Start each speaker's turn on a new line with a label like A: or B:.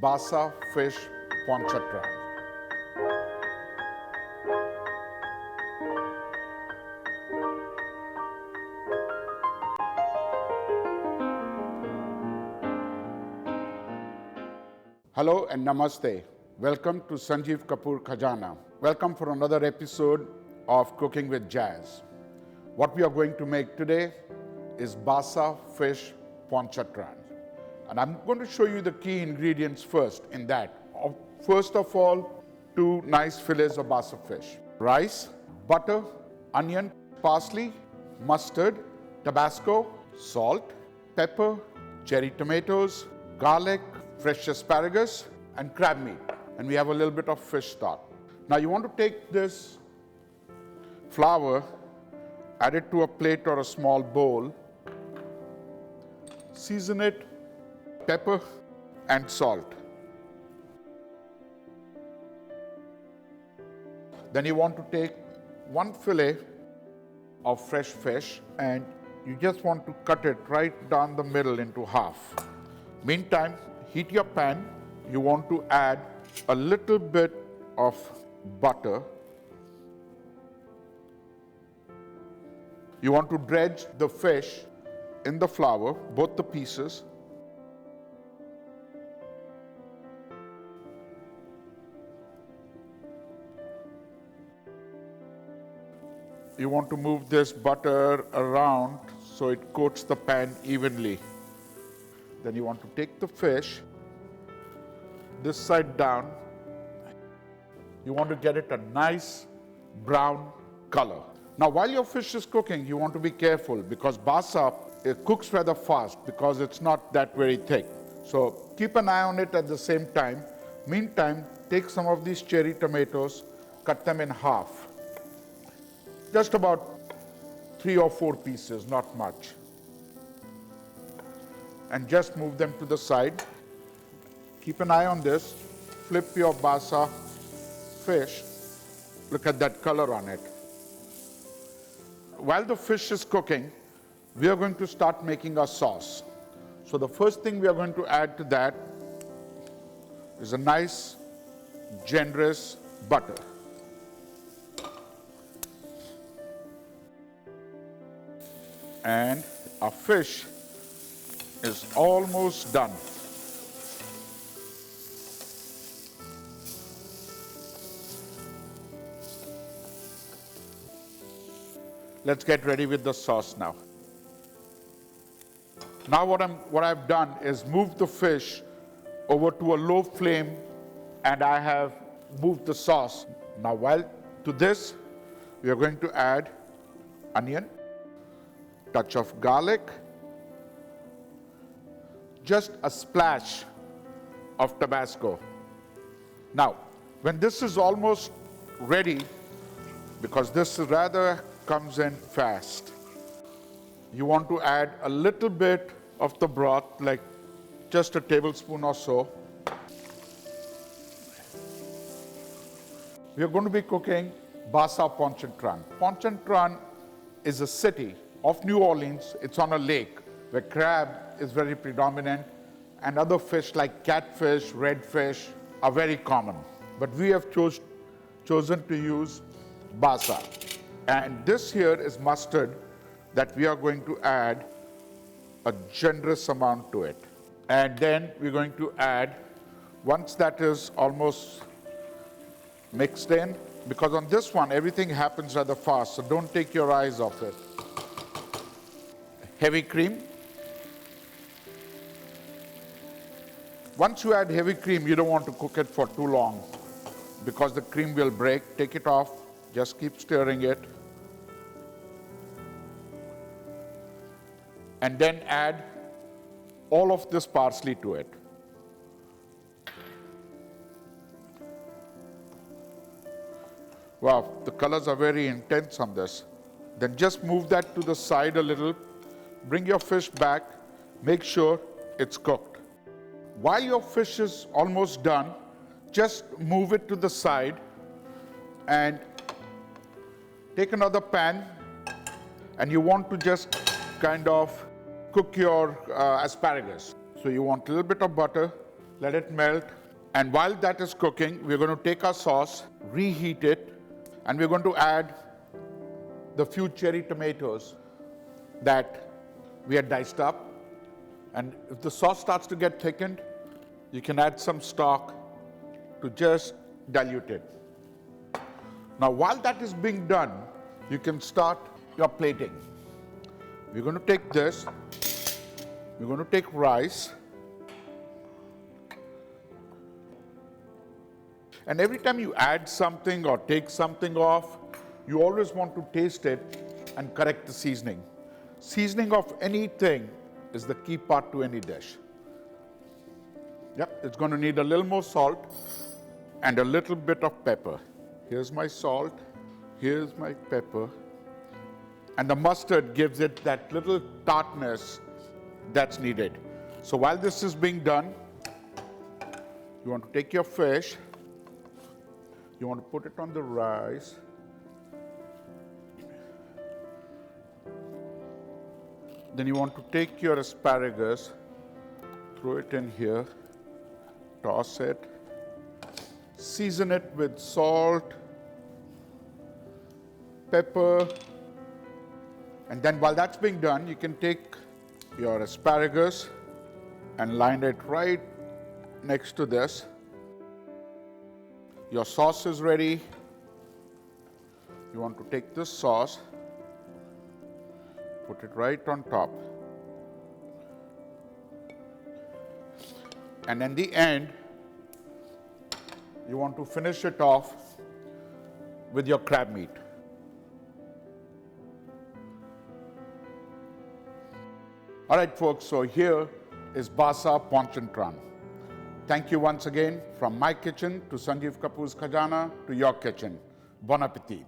A: Basa fish Ponchatrain. Hello and namaste. Welcome to Sanjeev Kapoor Khazana. Welcome for another episode of Cooking with Jazz. What we are going to make today is Basa fish Ponchatrain. And I'm going to show you the key ingredients first in that. First of all, 2 nice fillets of Basa fish. Rice, butter, onion, parsley, mustard, Tabasco, salt, pepper, cherry tomatoes, garlic, fresh asparagus, and crab meat. And we have a little bit of fish stock. Now you want to take this flour, add it to a plate or a small bowl, season it, pepper and salt. Then you want to take 1 fillet of fresh fish and you just want to cut it right down the middle into half. Meantime, heat your pan. You want to add a little bit of butter. You want to dredge the fish in the flour, both the pieces. You want to move this butter around so it coats the pan evenly. Then you want to take the fish, this side down. You want to get it a nice brown color. Now while your fish is cooking, you want to be careful because Basa, it cooks rather fast because it's not that very thick. So keep an eye on it at the same time. Meantime, take some of these cherry tomatoes, cut them in half. Just about 3 or 4 pieces, not much. And just move them to the side. Keep an eye on this. Flip your Basa fish. Look at that color on it. While the fish is cooking, we are going to start making our sauce. So the first thing we are going to add to that is a nice, generous butter. And our fish is almost done. Let's get ready with the sauce now. Now what I've done is move the fish over to a low flame and I have moved the sauce. Now to this, we are going to add onion, touch of garlic, just a splash of Tabasco. Now, when this is almost ready, because this rather comes in fast, you want to add a little bit of the broth, like just a tablespoon or so. We are going to be cooking Basa Ponchatrain. Ponchatrain is a city of New Orleans. It's on a lake where crab is very predominant and other fish like catfish, redfish are very common. But we have chosen to use Basa. And this here is mustard that we are going to add a generous amount to it. And then we're going to add, once that is almost mixed in, because on this one everything happens rather fast, so don't take your eyes off it. Heavy cream. Once you add heavy cream, you don't want to cook it for too long because the cream will break. Take it off, just keep stirring it. And then add all of this parsley to it. Wow, the colors are very intense on this. Then just move that to the side a little. Bring your fish back. Make sure it's cooked. While your fish is almost done, just move it to the side and take another pan, and you want to just kind of cook your asparagus. So you want a little bit of butter, Let it melt. And while that is cooking, we're going to take our sauce, reheat it, and we're going to add the few cherry tomatoes that we had diced up. And if the sauce starts to get thickened, you can add some stock to just dilute it. Now, while that is being done, you can start your plating. We're going to take this, we're going to take rice, and every time you add something or take something off, you always want to taste it and correct the seasoning. Seasoning of anything is the key part to any dish. Yep, it's going to need a little more salt and a little bit of pepper. Here's my salt, here's my pepper, and the mustard gives it that little tartness that's needed. So while this is being done, you want to take your fish, you want to put it on the rice, then you want to take your asparagus, throw it in here, toss it, season it with salt, pepper, and then while that's being done, you can take your asparagus and line it right next to this. Your sauce is ready. You want to take this sauce, put it right on top. And in the end, you want to finish it off with your crab meat. All right, folks, so here is Basa Ponchatrain. Thank you once again from my kitchen to Sanjeev Kapoor's Khazana to your kitchen. Bon appetit.